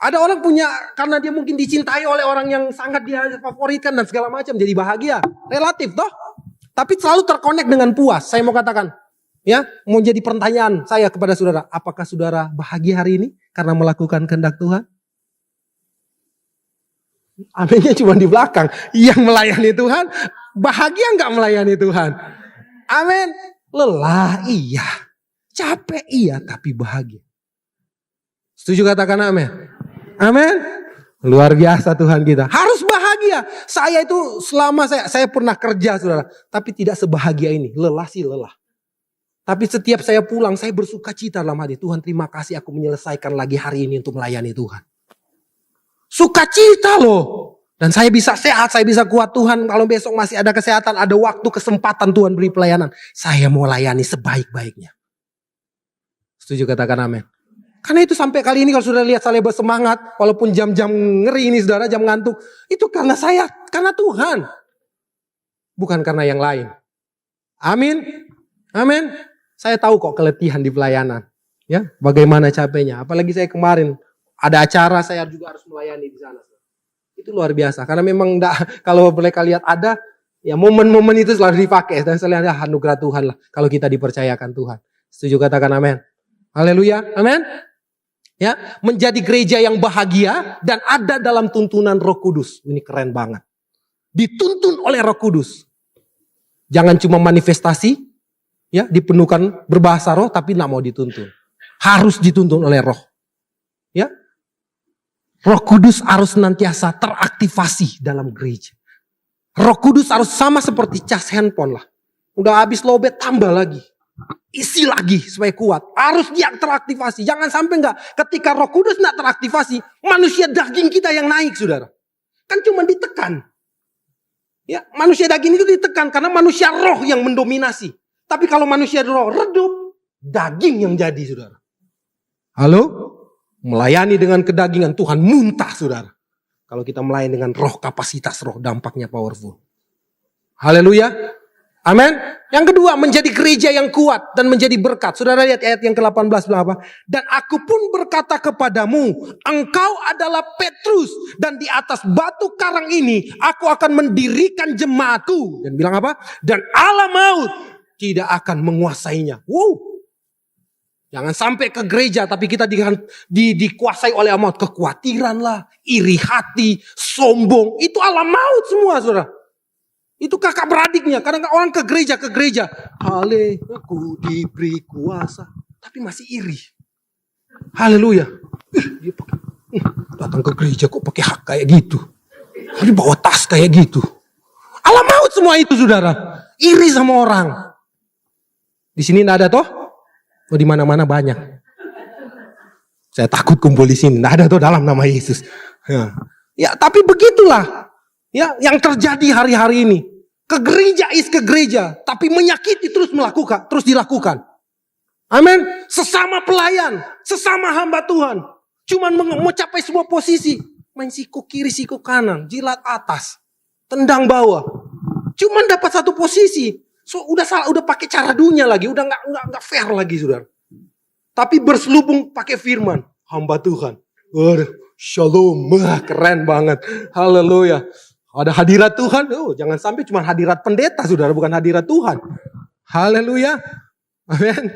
Ada orang punya karena dia mungkin dicintai oleh orang yang sangat dia favoritkan dan segala macam. Jadi bahagia, relatif toh. Tapi selalu terkonek dengan puas. Saya mau katakan, ya mau jadi pertanyaan saya kepada saudara. Apakah saudara bahagia hari ini karena melakukan kehendak Tuhan? Aminnya cuma di belakang. Yang melayani Tuhan, bahagia nggak melayani Tuhan? Amin. Lelah iya, capek iya, tapi bahagia. Setuju katakan amin? Amin. Luar biasa Tuhan kita. Harus bahagia. Saya itu selama saya pernah kerja saudara, tapi tidak sebahagia ini. Lelah sih lelah. Tapi setiap saya pulang, saya bersuka cita dalam hati. Tuhan terima kasih aku menyelesaikan lagi hari ini untuk melayani Tuhan. Sukacita loh. Dan saya bisa sehat, saya bisa kuat Tuhan. Kalau besok masih ada kesehatan, ada waktu, kesempatan Tuhan beri pelayanan. Saya mau layani sebaik-baiknya. Setuju katakan amin. Karena itu sampai kali ini kalau sudah lihat saya bersemangat. Walaupun jam-jam ngeri ini saudara, jam ngantuk. Itu karena saya, karena Tuhan. Bukan karena yang lain. Amin. Amin. Saya tahu kok keletihan di pelayanan. Ya, bagaimana capeknya. Apalagi saya kemarin. Ada acara saya juga harus melayani di sana. Itu luar biasa. Karena memang kalau mereka lihat ada, ya momen-momen itu selalu dipakai. Dan saya lihat anugerah Tuhan lah. Kalau kita dipercayakan Tuhan. Setuju katakan amin. Haleluya. Amin. Ya, menjadi gereja yang bahagia dan ada dalam tuntunan Roh Kudus. Ini keren banget. Dituntun oleh Roh Kudus. Jangan cuma manifestasi, ya, dipenuhkan berbahasa roh tapi enggak mau dituntun. Harus dituntun oleh Roh. Ya. Roh Kudus harus senantiasa teraktivasi dalam gereja. Roh Kudus harus sama seperti cas handphone lah. Udah habis lobet tambah lagi. Isi lagi supaya kuat. Harus dia teraktivasi. Jangan sampai enggak ketika Roh Kudus enggak teraktivasi, manusia daging kita yang naik, saudara. Kan cuma ditekan. Ya, manusia daging itu ditekan karena manusia roh yang mendominasi. Tapi kalau manusia roh redup, daging yang jadi, saudara. Halo? Melayani dengan kedagingan Tuhan muntah, saudara. Kalau kita melayani dengan roh, kapasitas roh, dampaknya powerful. Haleluya. Amin. Yang kedua, menjadi gereja yang kuat dan menjadi berkat. Saudara lihat ayat yang ke-18 bilang apa? Dan aku pun berkata kepadamu, engkau adalah Petrus, dan di atas batu karang ini aku akan mendirikan jemaatku. Dan bilang apa? Dan Allah maut tidak akan menguasainya. Wow. Jangan sampai ke gereja tapi kita dikuasai oleh maut. Kekhawatiran lah, iri hati, sombong. Itu alam maut semua, saudara. Itu kakak beradiknya. Kadang orang ke gereja. Hale, aku diberi kuasa. Tapi masih iri. Haleluya. Dia datang ke gereja kok pakai hak kayak gitu. Dia bawa tas kayak gitu. Alam maut semua itu, saudara. Iri sama orang. Di sini tidak ada toh? Oh, di mana-mana banyak. Saya takut kumpul di sini. Nggak ada tuh dalam nama Yesus. Ya, tapi begitulah. Ya, yang terjadi hari-hari ini. Ke gereja, tapi menyakiti terus dilakukan. Amin. Sesama pelayan, sesama hamba Tuhan. Cuman mau capai sebuah posisi. Main siku kiri, siku kanan, jilat atas, tendang bawah. Cuman dapat satu posisi. So, udah salah, udah pakai cara dunia lagi, udah nggak fair lagi, saudara. Tapi berselubung pakai firman, hamba Tuhan. Shalom, keren banget. Haleluya. Ada hadirat Tuhan. Oh, jangan sampai cuma hadirat pendeta, saudara, bukan hadirat Tuhan. Haleluya. Amin.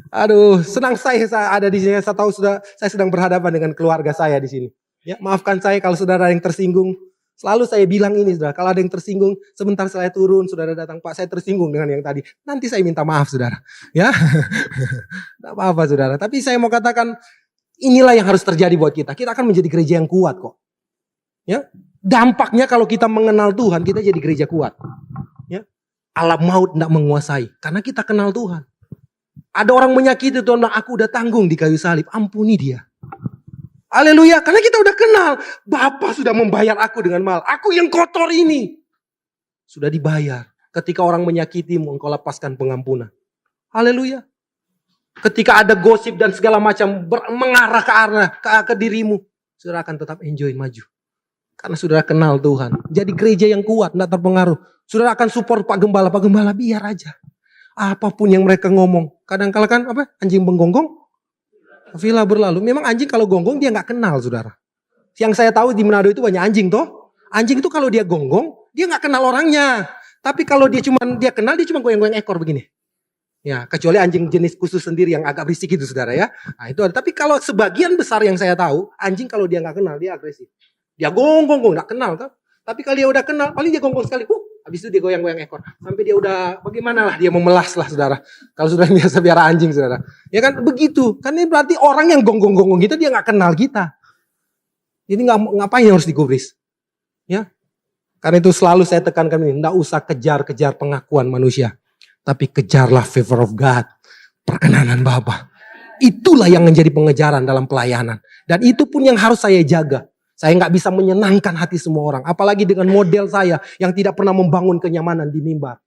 Aduh, senang saya ada di sini. Saya tahu saya sedang berhadapan dengan keluarga saya di sini. Ya, maafkan saya kalau saudara yang tersinggung. Selalu saya bilang ini, saudara, kalau ada yang tersinggung, sebentar saya turun, saudara datang, Pak, saya tersinggung dengan yang tadi. Nanti saya minta maaf, saudara. Ya, tidak apa-apa, saudara. Tapi saya mau katakan, inilah yang harus terjadi buat kita. Kita akan menjadi gereja yang kuat kok. Ya, dampaknya kalau kita mengenal Tuhan, kita jadi gereja kuat. Ya, alam maut tidak menguasai, karena kita kenal Tuhan. Ada orang menyakiti Tuhan, aku udah tanggung di kayu salib, ampuni dia. Haleluya, karena kita udah kenal. Bapa sudah membayar aku dengan mahal. Aku yang kotor ini. Sudah dibayar. Ketika orang menyakitimu, engkau lepaskan pengampunan. Haleluya. Ketika ada gosip dan segala macam mengarah ke dirimu. saudara akan tetap enjoy maju. Karena saudara kenal Tuhan. Jadi gereja yang kuat, tidak terpengaruh. Saudara akan support Pak Gembala biar aja. Apapun yang mereka ngomong. Kadang-kala kan anjing menggonggong, villa berlalu. Memang anjing kalau gonggong dia nggak kenal saudara. Yang saya tahu di Manado itu banyak anjing toh. Anjing itu kalau dia gonggong, dia nggak kenal orangnya. Tapi kalau dia kenal, dia cuma goyang-goyang ekor begini. Ya, kecuali anjing jenis khusus sendiri yang agak berisik itu saudara ya. Nah itu ada. Tapi kalau sebagian besar yang saya tahu, anjing kalau dia nggak kenal, dia agresif. Dia gonggong, nggak kenal toh. Tapi kalau dia udah kenal, paling dia gonggong sekali. Habis itu dia goyang-goyang ekor. Sampai dia udah bagaimana lah, dia memelas lah saudara. Kalau sudah biasa biara anjing saudara. Ya kan begitu. Kan ini berarti orang yang gonggong-gonggong kita, dia nggak kenal kita. Jadi ngapain yang harus digubris? Ya. Karena itu selalu saya tekankan ini. Nggak usah kejar-kejar pengakuan manusia. Tapi kejarlah favor of God. Perkenanan Bapa. Itulah yang menjadi pengejaran dalam pelayanan. Dan itu pun yang harus saya jaga. Saya nggak bisa menyenangkan hati semua orang. Apalagi dengan model saya yang tidak pernah membangun kenyamanan di mimbar.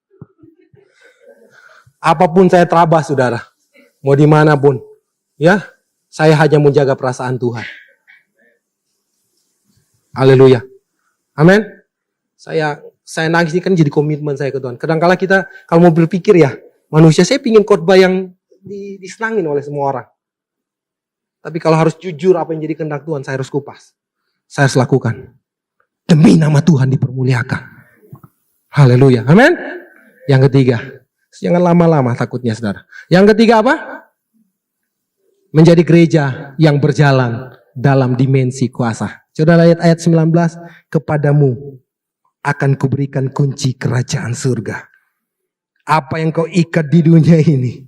Apapun saya terabas saudara. Mau dimanapun. Ya, saya hanya menjaga perasaan Tuhan. Haleluya. Amin. Saya nangis ini kan jadi komitmen saya ke Tuhan. Kadang-kala kita kalau mau berpikir ya. Manusia saya pingin khotbah yang disenangin oleh semua orang. Tapi kalau harus jujur apa yang jadi kehendak Tuhan, saya harus kupas. Saya harus lakukan. Demi nama Tuhan dipermuliakan. Haleluya. Amin. Yang ketiga. Jangan lama-lama takutnya saudara. Yang ketiga apa? Menjadi gereja yang berjalan dalam dimensi kuasa. Saudara lihat ayat 19. Kepadamu akan kuberikan kunci kerajaan surga. Apa yang kau ikat di dunia ini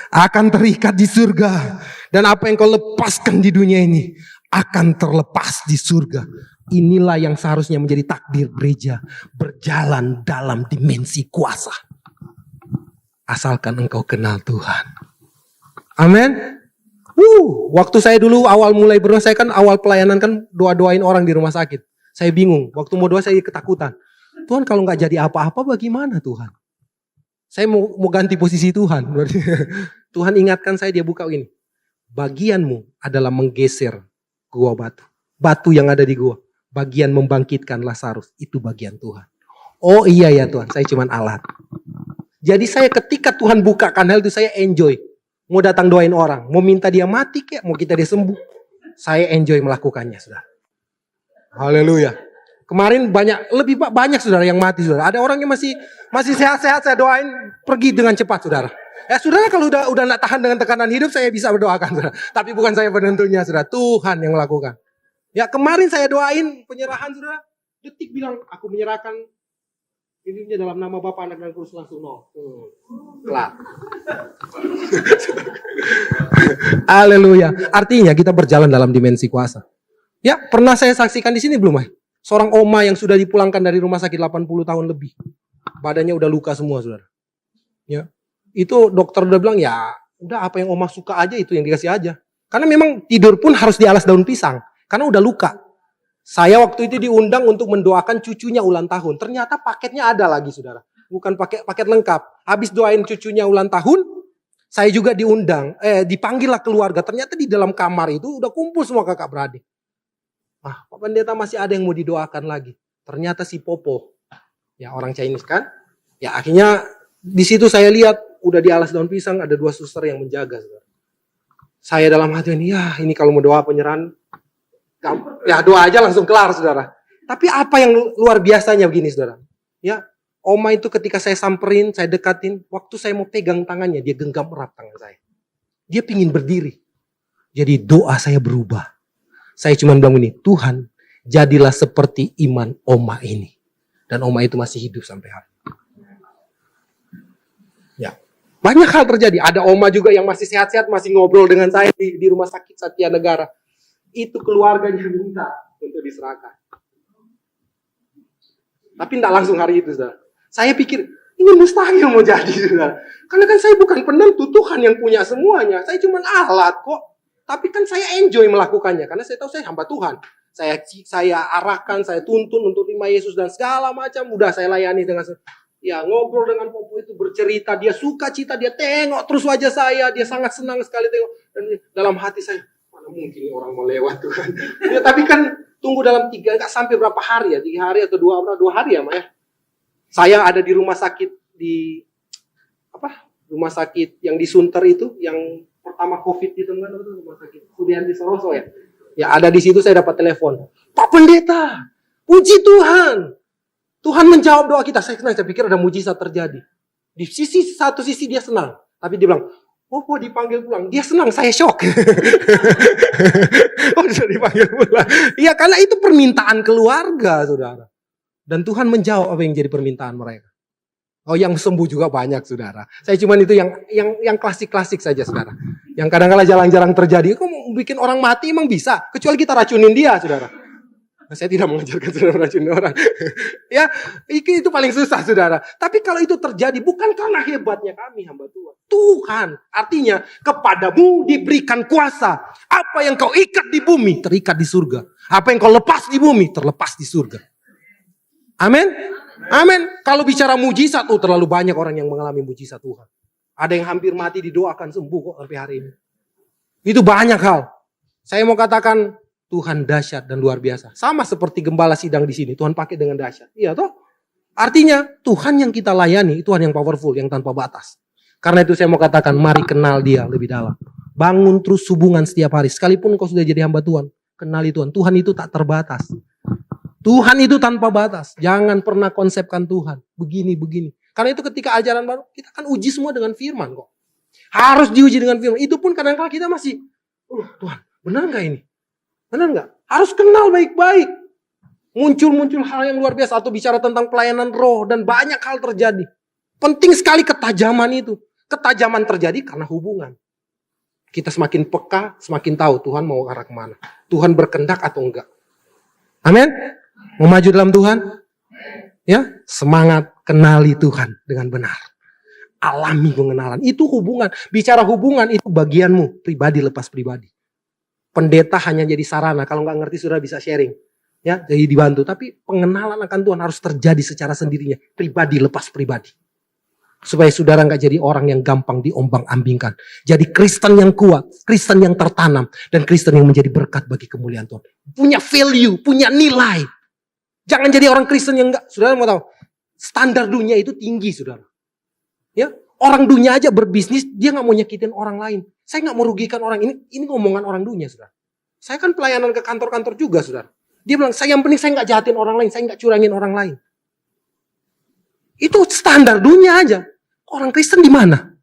akan terikat di surga. Dan apa yang kau lepaskan di dunia ini akan terlepas di surga. Inilah yang seharusnya menjadi takdir gereja. Berjalan dalam dimensi kuasa. Asalkan engkau kenal Tuhan. Amin. Waktu saya dulu awal mulai berdoa, saya kan awal pelayanan kan doa-doain orang di rumah sakit. Saya bingung. Waktu mau doa saya ketakutan. Tuhan kalau nggak jadi apa-apa bagaimana Tuhan? Saya mau ganti posisi Tuhan. Tuhan ingatkan saya, dia buka ini. Bagianmu adalah menggeser gua batu. Batu yang ada di gua. Bagian membangkitkan Lazarus. Itu bagian Tuhan. Oh iya ya Tuhan, saya cuma alat. Jadi saya ketika Tuhan bukakan hal itu, saya enjoy. Mau datang doain orang. Mau minta dia mati kayak, mau kita dia sembuh. Saya enjoy melakukannya saudara. Haleluya. Kemarin lebih banyak saudara yang mati saudara. Ada orang yang masih sehat-sehat, saya doain pergi dengan cepat saudara. Ya saudara kalau udah gak tahan dengan tekanan hidup, saya bisa berdoakan saudara. Tapi bukan saya penentunya saudara, Tuhan yang melakukan. Ya kemarin saya doain penyerahan saudara. Detik bilang aku menyerahkan hidupnya dalam nama Bapa, Anak dan Roh Kudus, langsung kelar. Haleluya. Artinya kita berjalan dalam dimensi kuasa. Ya pernah saya saksikan di sini belum seorang oma yang sudah dipulangkan dari rumah sakit 80 tahun lebih. Badannya udah luka semua saudara. Ya. Itu dokter udah bilang ya udah apa yang oma suka aja itu yang dikasih aja. Karena memang tidur pun harus di alas daun pisang. Karena udah luka. Saya waktu itu diundang untuk mendoakan cucunya ulang tahun. Ternyata paketnya ada lagi saudara. Bukan paket lengkap. Habis doain cucunya ulang tahun. Saya juga diundang. Dipanggil lah keluarga. Ternyata di dalam kamar itu udah kumpul semua kakak beradik. Pak Pendeta masih ada yang mau didoakan lagi. Ternyata si Popo. Ya orang Chinese kan. Ya akhirnya di situ saya lihat. Udah di alas daun pisang ada 2 suster yang menjaga saudara. Saya dalam hati ini kalau mau doa penyerahan. Ya doa aja langsung kelar saudara. Tapi apa yang luar biasanya begini saudara. Ya oma itu ketika saya samperin, saya dekatin. Waktu saya mau pegang tangannya, dia genggam erat tangan saya. Dia pingin berdiri. Jadi doa saya berubah. Saya cuma bilang ini, Tuhan jadilah seperti iman oma ini. Dan oma itu masih hidup sampai hari ini. Ya, banyak hal terjadi. Ada oma juga yang masih sehat-sehat, masih ngobrol dengan saya di rumah sakit Satya Negara. Itu keluarganya minta untuk diserahkan. Tapi tidak langsung hari itu, saudara. Saya pikir, ini mustahil mau jadi, saudara. Karena kan saya bukan penentu, Tuhan yang punya semuanya. Saya cuma alat kok. Tapi kan saya enjoy melakukannya. Karena saya tahu saya hamba Tuhan. Saya arahkan, saya tuntun untuk terima Yesus dan segala macam. Udah saya layani dengan ya ngobrol dengan Popo itu, bercerita. Dia suka cita, dia tengok terus wajah saya. Dia sangat senang sekali tengok. Dan dalam hati saya, mana Mana mungkin orang mau lewat Tuhan. Ya, tapi kan tunggu dalam 3, nggak sampai berapa hari ya, 3 hari atau 2 hari ya, Mak ya. Saya ada di rumah sakit di rumah sakit yang di Sunter itu, yang pertama COVID itu kan, rumah sakit Sudianti Soroso ya. Ya ada di situ saya dapat telepon. Pak Pendeta, puji Tuhan. Tuhan menjawab doa kita. Saya senang, saya pikir ada mujizat terjadi. Di satu sisi dia senang, tapi dia bilang, oh dipanggil pulang. Dia senang, saya shock. Sudah dipanggil pulang. Iya, karena itu permintaan keluarga, saudara. Dan Tuhan menjawab apa yang jadi permintaan mereka. Oh, yang sembuh juga banyak, saudara. Saya cuman itu yang klasik-klasik saja, saudara. Yang kadang-kadang jarang-jarang terjadi. Kok mau bikin orang mati emang bisa? Kecuali kita racunin dia, saudara. Nah, saya tidak mengajarkan saudara racunin orang. Ya, itu paling susah, saudara. Tapi kalau itu terjadi bukan karena hebatnya kami, hamba Tuhan. Tuhan, artinya kepadamu diberikan kuasa. Apa yang kau ikat di bumi, terikat di surga. Apa yang kau lepas di bumi, terlepas di surga. Amin. Amin. Kalau bicara mujizat, terlalu banyak orang yang mengalami mujizat Tuhan. Ada yang hampir mati didoakan sembuh kok sampai hari ini. Itu banyak hal. Saya mau katakan Tuhan dahsyat dan luar biasa. Sama seperti gembala sidang di sini, Tuhan pakai dengan dahsyat. Iya toh? Artinya Tuhan yang kita layani, Tuhan yang powerful, yang tanpa batas. Karena itu saya mau katakan, mari kenal Dia lebih dalam. Bangun terus hubungan setiap hari. Sekalipun kau sudah jadi hamba Tuhan, kenali Tuhan. Tuhan itu tak terbatas. Tuhan itu tanpa batas. Jangan pernah konsepkan Tuhan begini. Karena itu ketika ajaran baru, kita kan uji semua dengan firman kok. Harus diuji dengan firman. Itu pun kadang-kadang kita masih, Tuhan, benar nggak ini? Benar nggak? Harus kenal baik-baik. Muncul hal yang luar biasa. Atau bicara tentang pelayanan roh. Dan banyak hal terjadi. Penting sekali ketajaman itu. Ketajaman terjadi karena hubungan. Kita semakin peka, semakin tahu Tuhan mau arah kemana. Tuhan berkehendak atau enggak. Amin. Mau maju dalam Tuhan? Ya, semangat kenali Tuhan dengan benar. Alami pengenalan. Itu hubungan. Bicara hubungan itu bagianmu. Pribadi lepas pribadi. Pendeta hanya jadi sarana. Kalau nggak ngerti sudah bisa sharing. Ya, jadi dibantu. Tapi pengenalan akan Tuhan harus terjadi secara sendirinya. Pribadi lepas pribadi. Supaya saudara nggak jadi orang yang gampang diombang-ambingkan. Jadi Kristen yang kuat. Kristen yang tertanam. Dan Kristen yang menjadi berkat bagi kemuliaan Tuhan. Punya value. Punya nilai. Jangan jadi orang Kristen yang nggak. Saudara mau tahu. Standar dunia itu tinggi, saudara. Ya, orang dunia aja berbisnis, dia nggak mau nyakitin orang lain. Saya nggak merugikan orang ini. Ini ngomongan orang dunia, saudara. Saya kan pelayanan ke kantor-kantor juga, saudara. Dia bilang, yang penting saya nggak jahatin orang lain, saya nggak curangin orang lain. Itu standar dunia aja. Orang Kristen di mana?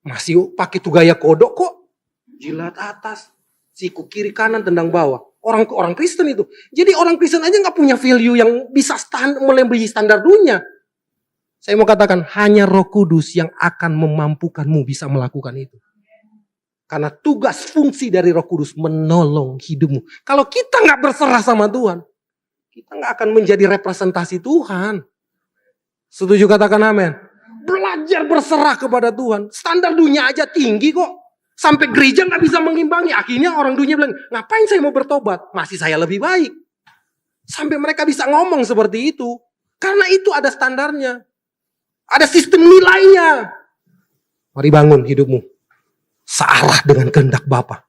Masih pakai tuh gaya kodok kok. Jilat atas, siku kiri kanan, tendang bawah. Orang Kristen itu. Jadi orang Kristen aja nggak punya value yang bisa melebihi standar dunia. Saya mau katakan, hanya Roh Kudus yang akan memampukanmu bisa melakukan itu. Karena tugas fungsi dari Roh Kudus menolong hidupmu. Kalau kita nggak berserah sama Tuhan, kita nggak akan menjadi representasi Tuhan. Setuju katakan amin. Belajar berserah kepada Tuhan. Standar dunia aja tinggi kok. Sampai gereja nggak bisa mengimbangi. Akhirnya orang dunia bilang, ngapain saya mau bertobat? Masih saya lebih baik. Sampai mereka bisa ngomong seperti itu. Karena itu ada standarnya. Ada sistem nilainya. Mari bangun hidupmu. Searah dengan kehendak Bapa.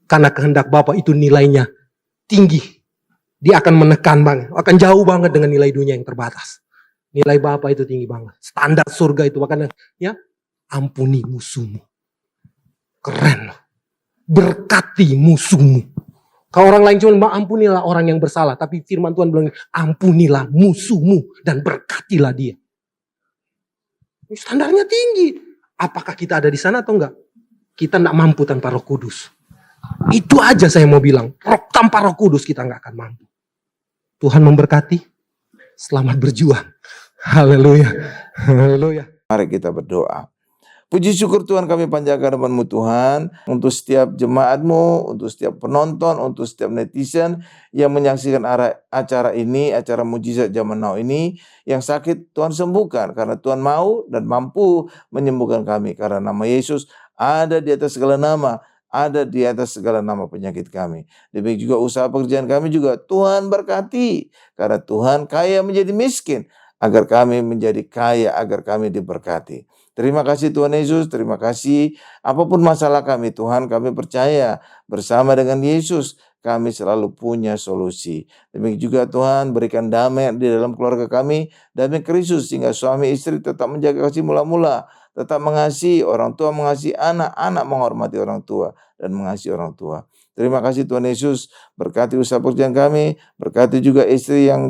Karena kehendak Bapa itu nilainya tinggi. Dia akan menekan banget. Akan jauh banget dengan nilai dunia yang terbatas. Nilai Bapa itu tinggi banget. Standar surga itu. Makanya ya, ampuni musuhmu. Keren loh. Berkati musuhmu. Kalau orang lain cuma ampunilah orang yang bersalah. Tapi firman Tuhan bilang, ampunilah musuhmu dan berkatilah dia. Standarnya tinggi. Apakah kita ada di sana atau enggak? Kita enggak mampu tanpa Roh Kudus. Itu aja saya mau bilang. Tanpa Roh Kudus kita enggak akan mampu. Tuhan memberkati. Selamat berjuang. Haleluya. Haleluya. Mari kita berdoa. Puji syukur Tuhan kami panjatkan nama-Mu Tuhan, untuk setiap jemaat-Mu, untuk setiap penonton, untuk setiap netizen yang menyaksikan acara ini, acara mujizat zaman now ini, yang sakit Tuhan sembuhkan, karena Tuhan mau dan mampu menyembuhkan kami, karena nama Yesus ada di atas segala nama, ada di atas segala nama penyakit kami. Demikian juga usaha pekerjaan kami juga Tuhan berkati, karena Tuhan kaya menjadi miskin, agar kami menjadi kaya, agar kami diberkati. Terima kasih Tuhan Yesus, terima kasih. Apapun masalah kami Tuhan, kami percaya bersama dengan Yesus kami selalu punya solusi. Demikian juga Tuhan, berikan damai di dalam keluarga kami, damai Kristus sehingga suami istri tetap menjaga kasih mula-mula, tetap mengasihi orang tua, mengasihi anak, anak menghormati orang tua dan mengasihi orang tua. Terima kasih Tuhan Yesus, berkati usaha pekerjaan kami, berkati juga istri yang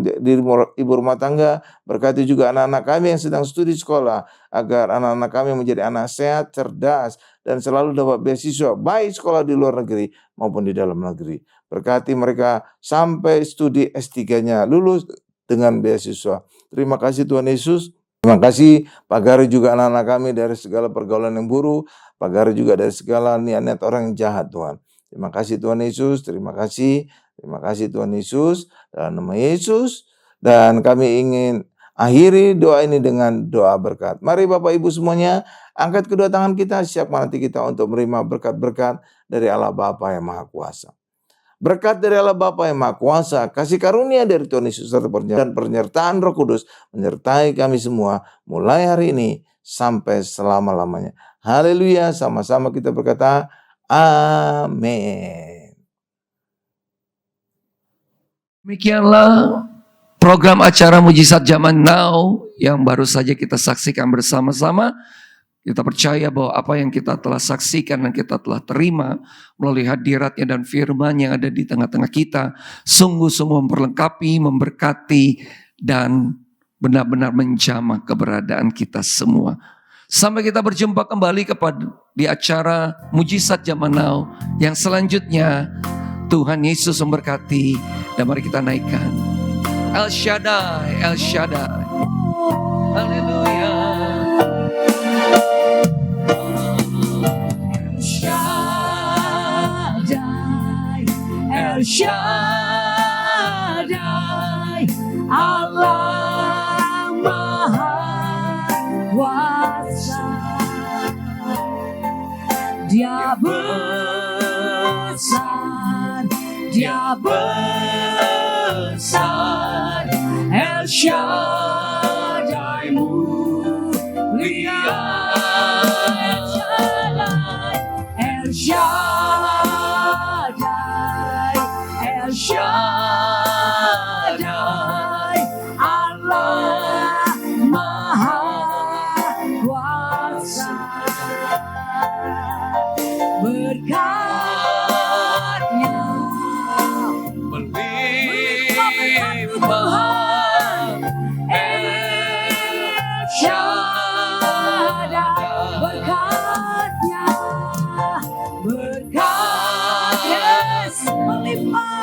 ibu rumah tangga, berkati juga anak-anak kami yang sedang studi sekolah, agar anak-anak kami menjadi anak sehat, cerdas, dan selalu dapat beasiswa, baik sekolah di luar negeri maupun di dalam negeri. Berkati mereka sampai studi S3-nya lulus dengan beasiswa. Terima kasih Tuhan Yesus. Terima kasih Pak Gari juga anak-anak kami dari segala pergaulan yang buruk, Pak Gari juga dari segala niat-niat orang yang jahat Tuhan. Terima kasih Tuhan Yesus, terima kasih Tuhan Yesus, dalam nama Yesus. Dan kami ingin akhiri doa ini dengan doa berkat. Mari Bapak Ibu semuanya, angkat kedua tangan kita, siapkan hati kita untuk menerima berkat-berkat dari Allah Bapa yang Maha Kuasa. Berkat dari Allah Bapa yang Maha Kuasa, kasih karunia dari Tuhan Yesus serta penyertaan Roh Kudus menyertai kami semua mulai hari ini sampai selama-lamanya. Haleluya, sama-sama kita berkata amin. Demikianlah program acara Mujizat Zaman Now yang baru saja kita saksikan bersama-sama. Kita percaya bahwa apa yang kita telah saksikan dan kita telah terima melalui hadiratnya dan firman yang ada di tengah-tengah kita sungguh-sungguh memperlengkapi, memberkati, dan benar-benar menjamah keberadaan kita semua. Sampai kita berjumpa kembali di acara Mujizat Zaman Now yang selanjutnya. Tuhan Yesus memberkati, dan mari kita naikkan El Shaddai, El Shaddai. Haleluya. El Shaddai, Allah Maha Kuasa. Dia besar, Dia besar. El Shaddai mulia. El Shaddai, El Shaddai, El Shaddai, Allah Maha Kuasa. Berkatnya Tuhan El Shaddai, berkatnya, berkat Yes melimpah.